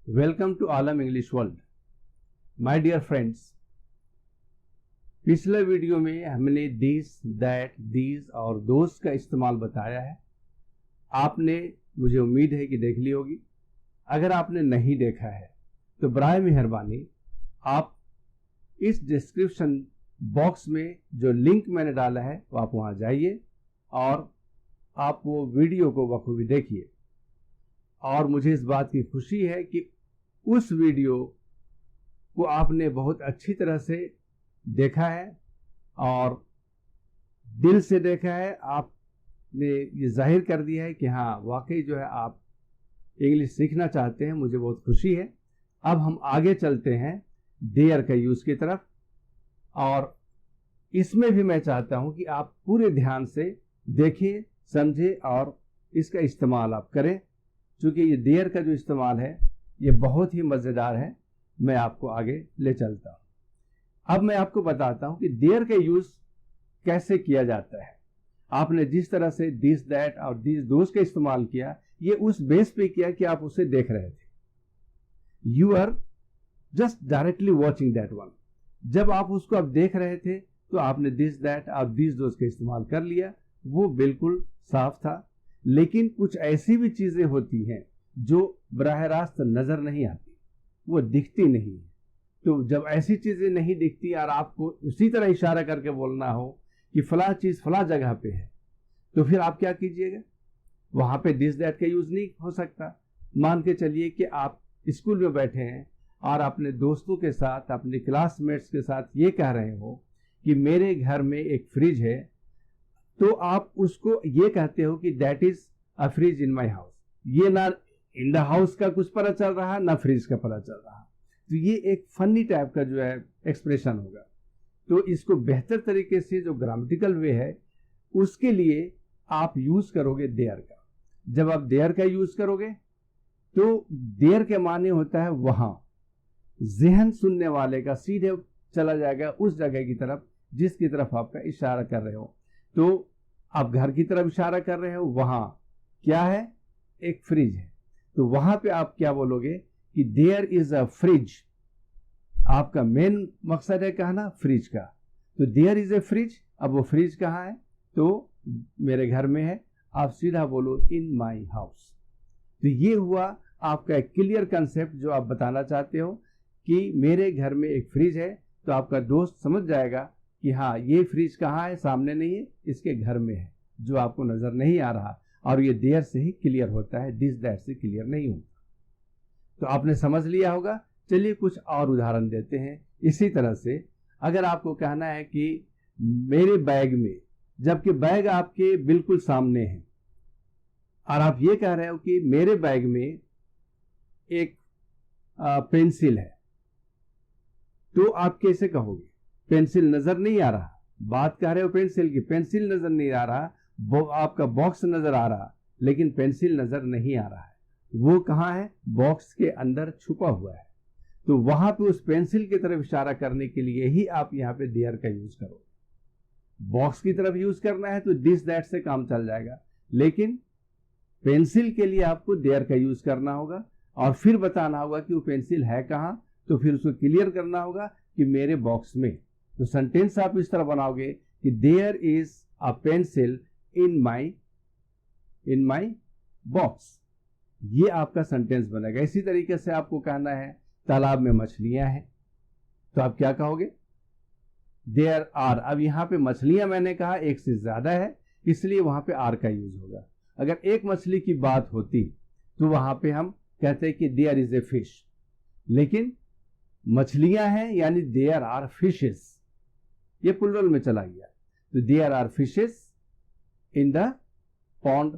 Welcome to Alam English world. My dear friends, पिछले video में हमने दिस, दैट, दीज और दोस्त का इस्तेमाल बताया है। आपने, मुझे उम्मीद है कि देख ली होगी। अगर आपने नहीं देखा है तो बराए मेहरबानी आप इस डिस्क्रिप्शन बॉक्स में जो लिंक मैंने डाला है वो आप वहां जाइए और आप वो वीडियो को बखूबी देखिए। और मुझे इस बात की खुशी है कि उस वीडियो को आपने बहुत अच्छी तरह से देखा है और दिल से देखा है। आपने ये जाहिर कर दिया है कि हाँ, वाकई जो है आप इंग्लिश सीखना चाहते हैं। मुझे बहुत खुशी है। अब हम आगे चलते हैं देयर का यूज की तरफ, और इसमें भी मैं चाहता हूं कि आप पूरे ध्यान से देखें, समझें और इसका इस्तेमाल आप करें। चूंकि ये देयर का जो इस्तेमाल है ये बहुत ही मजेदार है। मैं आपको आगे ले चलता हूं। अब मैं आपको बताता हूं कि देयर का यूज कैसे किया जाता है। आपने जिस तरह से दिस, दैट और दिस, दोस्त का इस्तेमाल किया, ये उस बेस पे किया कि आप उसे देख रहे थे। You are just directly watching that one. जब आप उसको अब देख रहे थे तो आपने दिस, दैट और दिस, दोस्त का इस्तेमाल कर लिया। वो बिल्कुल साफ था। लेकिन कुछ ऐसी भी चीजें होती हैं जो बराह रास्त नजर नहीं आती, वो दिखती नहीं है। तो जब ऐसी चीजें नहीं दिखती और आपको उसी तरह इशारा करके बोलना हो कि फला चीज फला जगह पे है, तो फिर आप क्या कीजिएगा? वहां पे दिस, दैट का यूज नहीं हो सकता। मान के चलिए कि आप स्कूल में बैठे हैं और अपने दोस्तों के साथ, अपने क्लासमेट्स के साथ ये कह रहे हो कि मेरे घर में एक फ्रिज है, तो आप उसको ये कहते हो कि that is a fridge in my house. ये ना इन द हाउस का कुछ पता चल रहा, ना फ्रिज का पता चल रहा। तो ये एक फनी टाइप का जो है एक्सप्रेशन होगा। तो इसको बेहतर तरीके से जो ग्रामेटिकल वे है उसके लिए आप यूज करोगे देयर का। जब आप देयर का यूज करोगे तो देयर के माने होता है वहां। जहन सुनने वाले का सीधे चला जाएगा उस जगह की तरफ जिसकी तरफ आपका इशारा कर रहे हो। तो आप घर की तरफ इशारा कर रहे हो, वहां क्या है? एक फ्रिज है। तो वहां पे आप क्या बोलोगे कि देयर इज अ फ्रिज। आपका मेन मकसद है कहना फ्रिज का। तो देयर इज ए फ्रिज। अब वो फ्रिज कहाँ है? तो मेरे घर में है। आप सीधा बोलो इन माई हाउस। तो ये हुआ आपका एक क्लियर कंसेप्ट जो आप बताना चाहते हो कि मेरे घर में एक फ्रिज है। तो आपका दोस्त समझ जाएगा कि हाँ, ये फ्रिज कहाँ है, सामने नहीं है, इसके घर में है, जो आपको नजर नहीं आ रहा। और ये देयर से ही क्लियर होता है, दिस, दैट से क्लियर नहीं होता। तो आपने समझ लिया होगा। चलिए कुछ और उदाहरण देते हैं इसी तरह से। अगर आपको कहना है कि मेरे बैग में, जबकि बैग आपके बिल्कुल सामने है और आप ये कह रहे हो कि मेरे बैग में एक पेंसिल है, तो आप कैसे कहोगे? पेंसिल नजर नहीं आ रहा। बात कह रहे हो पेंसिल की, पेंसिल नजर नहीं आ रहा। आपका बॉक्स नजर आ रहा लेकिन पेंसिल नजर नहीं आ रहा है। वो कहाँ है? बॉक्स के अंदर छुपा हुआ है। तो वहां पे उस पेंसिल की तरफ इशारा करने के लिए ही आप यहाँ पे देयर का यूज करो। बॉक्स की तरफ यूज करना है तो दिस, दैट से काम चल जाएगा, लेकिन पेंसिल के लिए आपको देयर का यूज करना होगा और फिर बताना होगा कि वो पेंसिल है कहाँ। तो फिर उसको क्लियर करना होगा कि मेरे बॉक्स में। तो सेंटेंस आप इस तरह बनाओगे कि there is a pencil in my box. ये आपका सेंटेंस बनेगा। इसी तरीके से आपको कहना है तालाब में मछलियां हैं, तो आप क्या कहोगे? There are. अब यहां पे मछलियां मैंने कहा एक से ज्यादा है, इसलिए वहां पे आर का यूज होगा। अगर एक मछली की बात होती तो वहां पे हम कहते हैं कि देयर इज ए फिश। लेकिन मछलियां हैं यानी देयर आर फिशेस, ये प्लुरल में चला गया। तो there are fishes in the pond,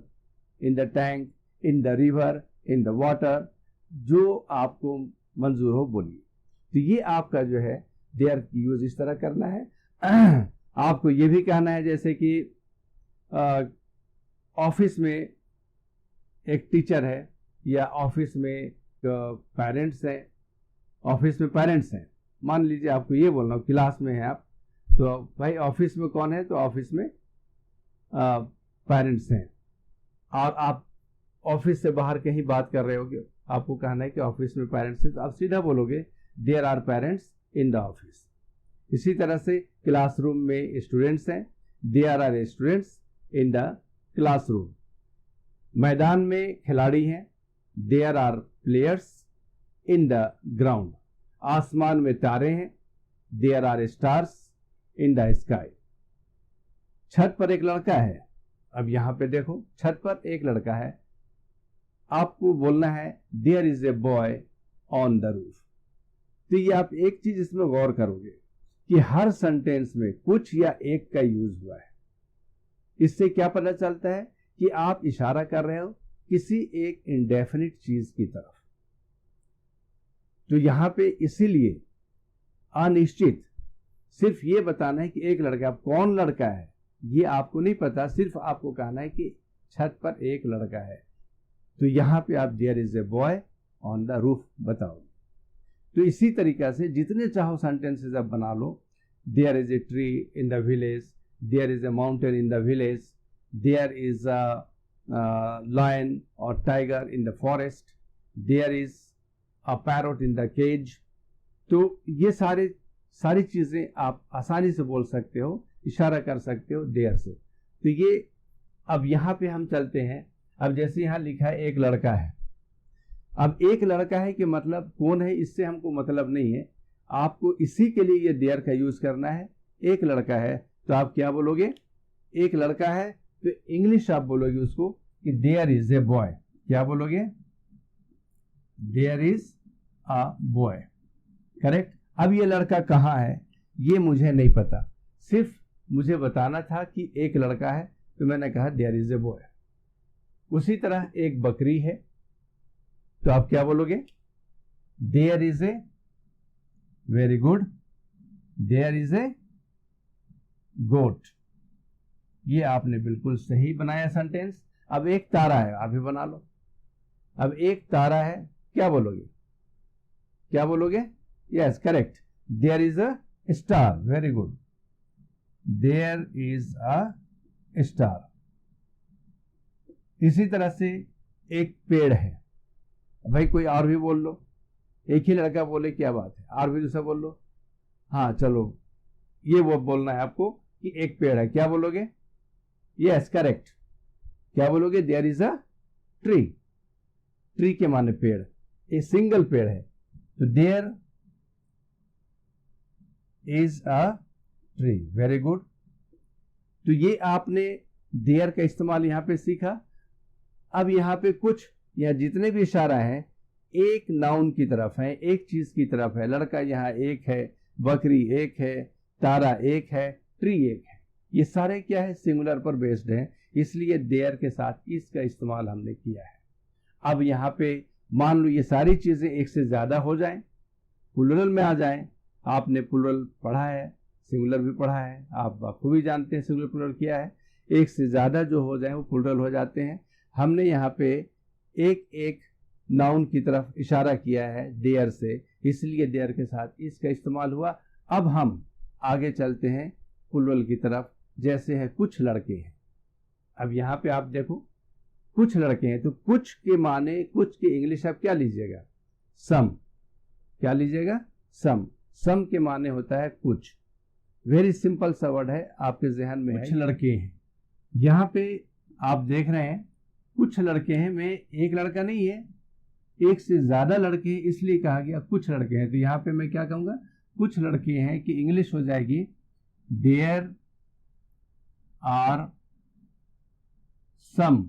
in the tank, in the river, in the water, जो आपको मंजूर हो बोलिए। तो ये आपका जो है देयर की यूज इस तरह करना है। आपको ये भी कहना है जैसे कि ऑफिस में एक टीचर है या ऑफिस में पेरेंट्स हैं। ऑफिस में पेरेंट्स हैं, मान लीजिए आपको ये बोलना, क्लास में है आप, तो भाई ऑफिस में कौन है? तो ऑफिस में पेरेंट्स हैं। और आप ऑफिस से बाहर कहीं बात कर रहे होगे, आपको कहना है कि ऑफिस में पेरेंट्स है, तो आप सीधा बोलोगे there are parents in the office. इसी तरह से क्लासरूम में स्टूडेंट्स हैं, there are students in the classroom. मैदान में खिलाड़ी हैं, there are players in the ground. आसमान में तारे हैं, there are stars in the sky. छत पर एक लड़का है, अब यहां पे देखो छत पर एक लड़का है, आपको बोलना है there is a boy on the roof. तो ये आप एक चीज इसमें गौर करोगे कि हर सेंटेंस में कुछ या एक का यूज हुआ है। इससे क्या पता चलता है कि आप इशारा कर रहे हो किसी एक इंडेफिनिट चीज की तरफ। तो यहां पे इसीलिए अनिश्चित, सिर्फ ये बताना है कि एक लड़का, अब कौन लड़का है ये आपको नहीं पता, सिर्फ आपको कहना है कि छत पर एक लड़का है। तो यहां पे आप there is a boy on the roof बताओगे। तो इसी तरीका से जितने चाहो सेंटेंसेस आप बना लो। There is a tree in the village, there is a mountain in the village, there is a lion और tiger in the forest, there is a parrot in the cage. तो ये सारी चीजें आप आसानी से बोल सकते हो, इशारा कर सकते हो देयर से। तो ये अब यहां पे हम चलते हैं। अब जैसे यहां लिखा है एक लड़का है, अब एक लड़का है कि मतलब कौन है इससे हमको मतलब नहीं है, आपको इसी के लिए ये देयर का यूज करना है। एक लड़का है तो आप क्या बोलोगे, एक लड़का है तो इंग्लिश आप बोलोगे उसको कि देयर इज ए बॉय। क्या बोलोगे, there is a boy, correct. अब ये लड़का कहाँ है ये मुझे नहीं पता, सिर्फ मुझे बताना था कि एक लड़का है तो मैंने कहा देयर इज ए बॉय। उसी तरह एक बकरी है तो आप क्या बोलोगे, there is a, very good, there is a goat. ये आपने बिल्कुल सही बनाया सेंटेंस। अब एक तारा है, आप भी बना लो। अब एक तारा है, क्या बोलोगे, क्या बोलोगे, yes correct, there is a star, very good, there is a star. इसी तरह से एक पेड़ है, भाई कोई और भी बोल लो, एक ही लड़का बोले क्या बात है, और भी दूसरा बोल लो। हाँ चलो, ये वो बोलना है आपको कि एक पेड़ है, क्या बोलोगे, यस करेक्ट, क्या बोलोगे, there is a tree. Tree के माने पेड़, एक सिंगल पेड़ है तो there is a tree, very good. तो ये आपने देयर का इस्तेमाल यहां पे सीखा। अब यहां पे कुछ या जितने भी इशारा है एक नाउन की तरफ है, एक चीज की तरफ है। लड़का यहाँ एक है, बकरी एक है, तारा एक है, ट्री एक है, ये सारे क्या है, सिंगुलर पर बेस्ड है, इसलिए देयर के साथ इसका इस्तेमाल हमने किया है। अब यहाँ पे मान लो ये सारी चीजें एक से ज्यादा हो जाएं, प्लूरल में आ जाएं। आपने प्लूरल पढ़ा है, सिंगुलर भी पढ़ा है, आप खूब जानते हैं सिंगुलर प्लूरल क्या है। एक से ज्यादा जो हो जाए वो प्लूरल हो जाते हैं। हमने यहाँ पे एक एक नाउन की तरफ इशारा किया है देयर से, इसलिए देयर के साथ इसका इस्तेमाल हुआ। अब हम आगे चलते हैं प्लूरल की तरफ, जैसे है कुछ लड़के हैं। अब यहाँ पे आप देखो कुछ लड़के हैं, तो कुछ के माने, कुछ के इंग्लिश आप क्या लीजिएगा, सम। क्या लीजिएगा, सम। सम के माने होता है कुछ। वेरी सिंपल सा वर्ड है, आपके जहन में कुछ लड़के हैं। यहाँ पे आप देख रहे हैं कुछ लड़के हैं, में एक लड़का नहीं है, एक से ज्यादा लड़के हैं, इसलिए कहा गया कुछ लड़के हैं। तो यहाँ पे मैं क्या कहूंगा, कुछ लड़के हैं कि इंग्लिश हो जाएगी देयर आर सम।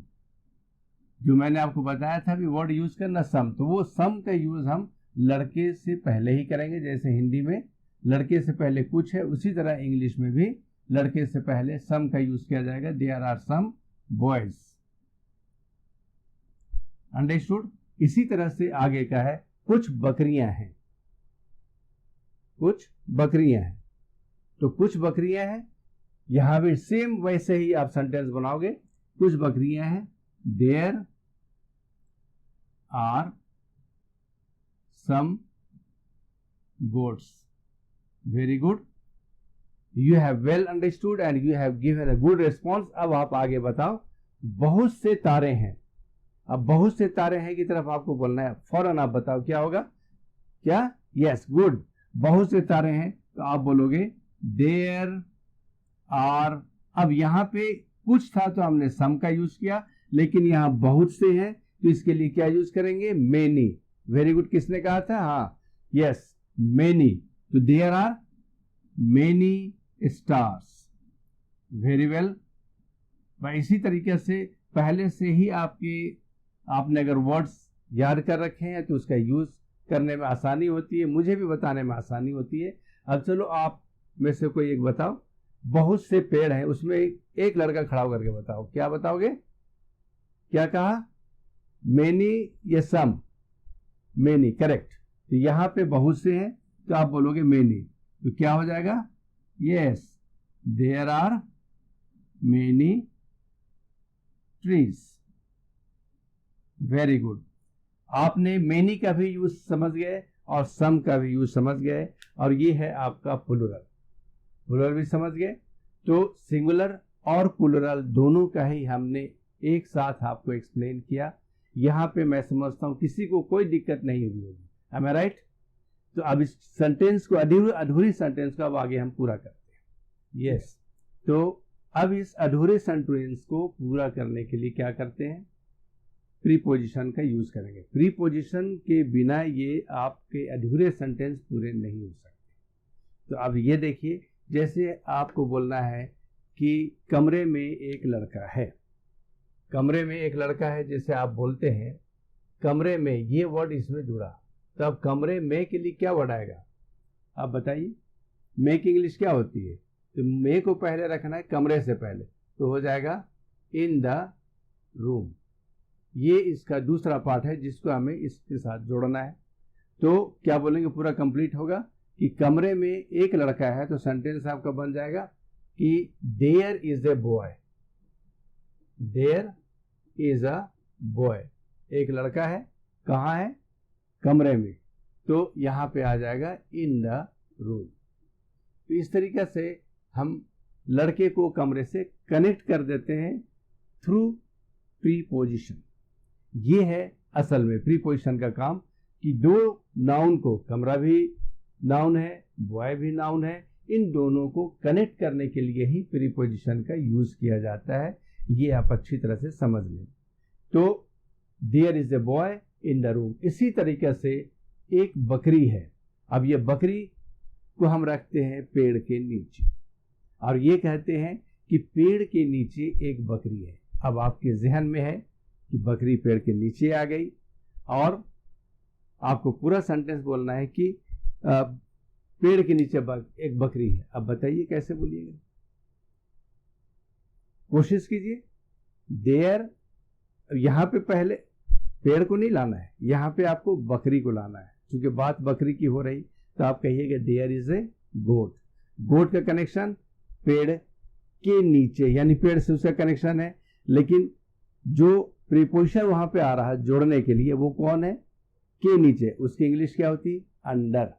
जो मैंने आपको बताया था भी वर्ड यूज करना सम, तो वो सम का यूज हम लड़के से पहले ही करेंगे। जैसे हिंदी में लड़के से पहले कुछ है, उसी तरह इंग्लिश में भी लड़के से पहले सम का यूज किया जाएगा, there are some boys. Understood. इसी तरह से आगे का है कुछ बकरियां हैं, कुछ बकरियां हैं, तो कुछ बकरियां हैं, यहां भी सेम वैसे ही आप सेंटेंस बनाओगे। कुछ बकरियां हैं, there are some goats, very good, you have well understood and you have given a good response. अब आप आगे बताओ, बहुत से तारे हैं। अब बहुत से तारे हैं की तरफ आपको बोलना है, फौरन आप बताओ क्या होगा, क्या, यस, गुड, बहुत से तारे हैं तो आप बोलोगे देयर आर। अब यहाँ पे कुछ था तो हमने सम का यूज किया, लेकिन यहाँ बहुत से हैं तो इसके लिए क्या यूज करेंगे, मेनी। वेरी गुड, किसने कहा था, हाँ, यस, मेनी। तो there are many stars, very well. इसी तरीके से पहले से ही आपने अगर वर्ड्स याद कर रखे हैं तो उसका यूज करने में आसानी होती है, मुझे भी बताने में आसानी होती है। अब चलो आप में से कोई एक बताओ, बहुत से पेड़ हैं उसमें एक लड़का खड़ा होकर के बताओ, क्या बताओगे, क्या कहा, मेनी या सम, मेनी, करेक्ट। तो यहां पे बहुत से हैं तो आप बोलोगे मेनी, तो क्या हो जाएगा, yes, there are many trees, very good. आपने मेनी का भी यूज समझ गए और सम का भी यूज समझ गए, और ये है आपका प्लूरल, प्लूरल भी समझ गए। तो सिंगुलर और प्लूरल दोनों का ही हमने एक साथ आपको एक्सप्लेन किया। यहाँ पे मैं समझता हूँ किसी को कोई दिक्कत नहीं हुई होगी, am I right? तो अब इस सेंटेंस को, अधूरी सेंटेंस को अब आगे हम पूरा करते हैं, यस। तो अब इस अधूरे सेंटेंस को पूरा करने के लिए क्या करते हैं, प्रीपोजिशन का यूज करेंगे। प्रीपोजिशन के बिना ये आपके अधूरे सेंटेंस पूरे नहीं हो सकते। तो अब ये देखिए, जैसे आपको बोलना है कि कमरे में एक लड़का है, कमरे में एक लड़का है, जैसे आप बोलते हैं कमरे में, ये वर्ड इसमें जुड़ा, तो अब कमरे में के लिए क्या वर्ड आएगा, आप बताइए, में की इंग्लिश क्या होती है, तो में को पहले रखना है कमरे से पहले, तो हो जाएगा इन द रूम। ये इसका दूसरा पार्ट है जिसको हमें इसके साथ जोड़ना है। तो क्या बोलेंगे, पूरा कंप्लीट होगा कि कमरे में एक लड़का है, तो सेंटेंस आपका बन जाएगा कि there is a boy, there is a boy, एक लड़का है, कहाँ है, कमरे में, तो यहां पे आ जाएगा इन द रूम। तो इस तरीके से हम लड़के को कमरे से कनेक्ट कर देते हैं थ्रू प्रीपोजिशन। ये है असल में प्रीपोजिशन का काम, कि दो नाउन को, कमरा भी नाउन है, बॉय भी नाउन है, इन दोनों को कनेक्ट करने के लिए ही प्रीपोजिशन का यूज किया जाता है। ये आप अच्छी तरह से समझ लें। तो there is a boy in the room. इसी तरीके से एक बकरी है, अब ये बकरी को हम रखते हैं पेड़ के नीचे, और ये कहते हैं कि पेड़ के नीचे एक बकरी है। अब आपके जहन में है कि बकरी पेड़ के नीचे आ गई, और आपको पूरा सेंटेंस बोलना है कि पेड़ के नीचे एक बकरी है। अब बताइए कैसे बोलिएगा, कोशिश कीजिए। देयर, यहां पे पहले पेड़ को नहीं लाना है, यहां पे आपको बकरी को लाना है, क्योंकि बात बकरी की हो रही, तो आप कहिएगा देयर इज ए गोट। गोट का कनेक्शन पेड़ के नीचे, यानी पेड़ से उसका कनेक्शन है, लेकिन जो प्रीपोजिशन वहां पे आ रहा है जोड़ने के लिए, वो कौन है, के नीचे, उसकी इंग्लिश क्या होती है, अंडर।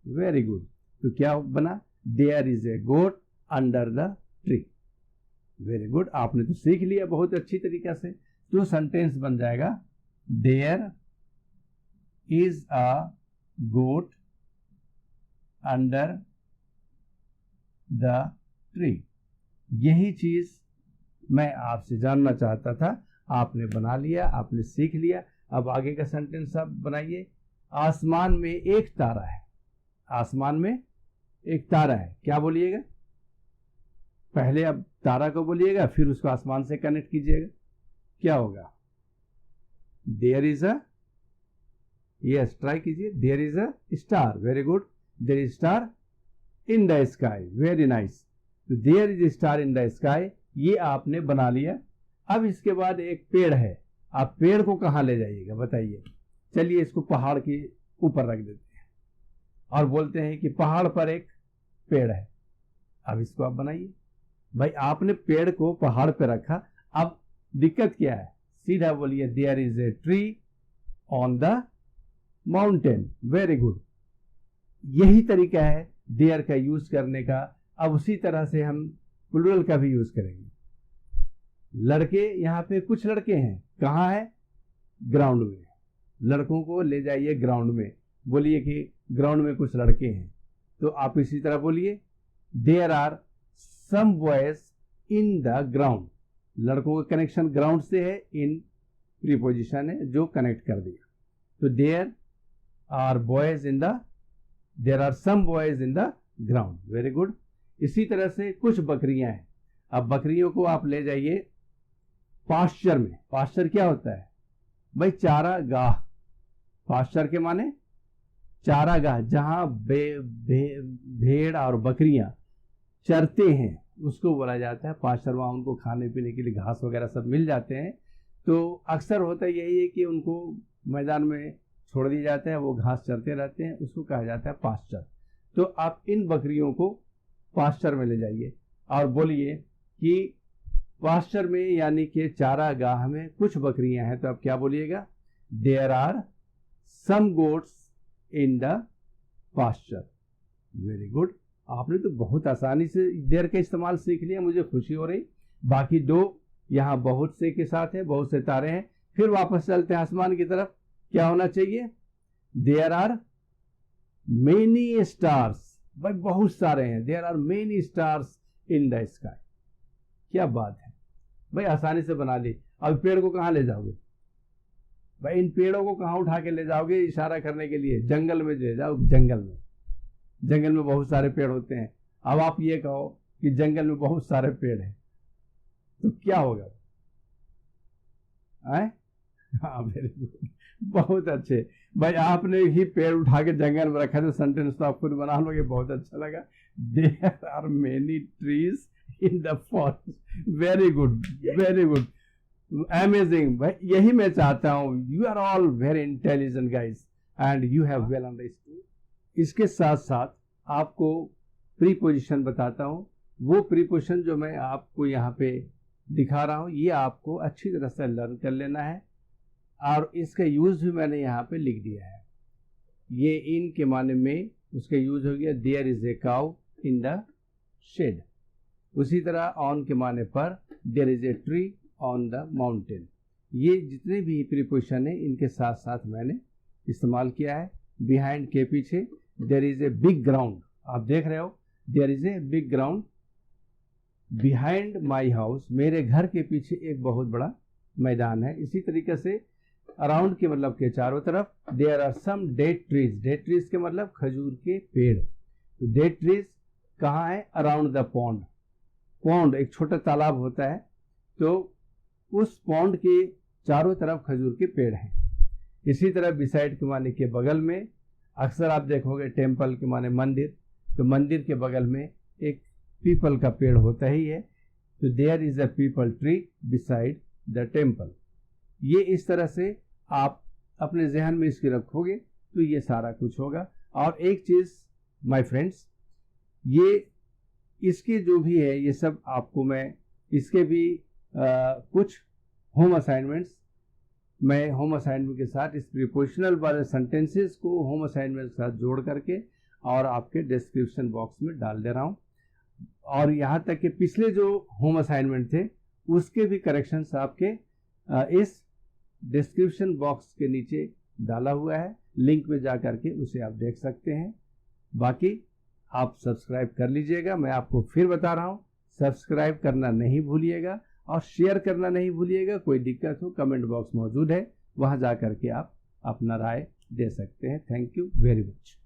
Very good. तो क्या बना, there is a goat under the tree. Very good, आपने तो सीख लिया बहुत अच्छी तरीके से। तो सेंटेंस बन जाएगा there is a goat under the tree. यही चीज मैं आपसे जानना चाहता था, आपने बना लिया, आपने सीख लिया। अब आगे का सेंटेंस आप बनाइए। आसमान में एक तारा है, आसमान में एक तारा है, क्या बोलिएगा, पहले अब तारा को बोलिएगा, फिर उसको आसमान से कनेक्ट कीजिएगा, क्या होगा, there is a, yes, try कीजिए, there is a star. Very good, there is star in the sky, very nice. तो there is star in the sky, ये आपने बना लिया। अब इसके बाद एक पेड़ है, आप पेड़ को कहां ले जाइएगा बताइए। चलिए इसको पहाड़ के ऊपर रख देते हैं और बोलते हैं कि पहाड़ पर एक पेड़ है। अब इसको आप बनाइए। भाई आपने पेड़ को पहाड़ पर रखा, अब दिक्कत क्या है, सीधा बोलिए there is a tree on the mountain. Very good, यही तरीका है देयर का यूज करने का। अब उसी तरह से हम प्लूरल का भी यूज करेंगे। लड़के, यहां पे कुछ लड़के हैं, कहां है, ग्राउंड में, लड़कों को ले जाइए ग्राउंड में, बोलिए कि ग्राउंड में कुछ लड़के हैं। तो आप इसी तरह बोलिए there are some boys in the ground. लड़कों का कनेक्शन ग्राउंड से है, इन प्रीपोजिशन है जो कनेक्ट कर दिया। तो there are some boys in the ground. Very good. इसी तरह से कुछ बकरियां हैं। अब बकरियों को आप ले जाइए पास्चर में। पास्चर क्या होता है भाई? चारागाह। पास्चर के माने चारागाह, जहां भेड़ और बकरियां चरते हैं उसको बोला जाता है पास्चर। वहां उनको खाने पीने के लिए घास वगैरह सब मिल जाते हैं। तो अक्सर होता यही है कि उनको मैदान में छोड़ दिया जाता है, वो घास चरते रहते हैं, उसको कहा जाता है पास्चर। तो आप इन बकरियों को पास्चर में ले जाइए और बोलिए कि पास्चर में यानी कि चारागाह में कुछ बकरियां हैं। तो आप क्या बोलिएगा? There are some goats in the pasture. Very good. आपने तो बहुत आसानी से देयर का इस्तेमाल सीख लिया, मुझे खुशी हो रही। बाकी दो यहाँ बहुत से के साथ है, बहुत से तारे हैं। फिर वापस चलते हैं आसमान की तरफ। क्या होना चाहिए? There are many stars. भाई बहुत सारे हैं। There are many stars in the sky. क्या बात है भाई, आसानी से बना ली। अब पेड़ को कहाँ ले जाओगे भाई? इन पेड़ों को कहाँ उठा के ले जाओगे? इशारा करने के लिए जंगल में ले जाओ। जंगल में बहुत सारे पेड़ होते हैं। अब आप ये कहो कि जंगल में बहुत सारे पेड़ हैं, तो क्या होगा? हाँ, वेरी गुड, बहुत अच्छे भाई। आपने ही पेड़ उठा के जंगल में रखा, तो सेंटेंस तो आप खुद बना लोगे। बहुत अच्छा लगा। There are many trees in the forest. Very good, very good, amazing भाई। यही मैं चाहता हूँ। You are all very intelligent guys and you have well understood. इसके साथ साथ आपको प्रीपोजिशन बताता हूँ। वो प्रीपोजिशन जो मैं आपको यहाँ पे दिखा रहा हूँ, ये आपको अच्छी तरह से लर्न कर लेना है। और इसका यूज भी मैंने यहाँ पे लिख दिया है। ये इन के माने में उसका यूज हो गया there is a cow in the shed. उसी तरह ऑन के माने पर there is a tree on the mountain. ये जितने भी प्रीपोजिशन है इनके साथ साथ मैंने इस्तेमाल किया है। बिहाइंड के पीछे there is a big ground. आप देख रहे हो, there is a big ground behind my house. मेरे घर के पीछे एक बहुत बड़ा मैदान है। इसी तरीके से अराउंड के मतलब के चारों तरफ there are some dead trees. Dead trees के मतलब खजूर के पेड़। तो डेड ट्रीज कहाँ है? Around the pond. पॉन्ड एक छोटा तालाब होता है, तो उस पॉन्ड के चारों तरफ खजूर के पेड़ हैं। इसी तरह बिसाइड के माने के बगल में, अक्सर आप देखोगे टेम्पल के माने मंदिर, तो मंदिर के बगल में एक पीपल का पेड़ होता ही है। तो there is a peepal tree beside the temple. ये इस तरह से आप अपने जहन में इसकी रखोगे तो ये सारा कुछ होगा। और एक चीज माय फ्रेंड्स, ये इसके जो भी है ये सब आपको मैं इसके भी कुछ होम असाइनमेंट्स, मैं होम असाइनमेंट के साथ इस प्रीपोजिशनल वाले सेंटेंसेस को होम असाइनमेंट के साथ जोड़ करके और आपके डिस्क्रिप्शन बॉक्स में डाल दे रहा हूँ। और यहाँ तक कि पिछले जो होम असाइनमेंट थे उसके भी करेक्शंस आपके इस डिस्क्रिप्शन बॉक्स के नीचे डाला हुआ है। लिंक में जा करके उसे आप देख सकते हैं। बाकी आप सब्सक्राइब कर लीजिएगा। मैं आपको फिर बता रहा हूँ, सब्सक्राइब करना नहीं भूलिएगा और शेयर करना नहीं भूलिएगा। कोई दिक्कत हो कमेंट बॉक्स मौजूद है, वहाँ जा करके आप अपना राय दे सकते हैं। Thank you very much.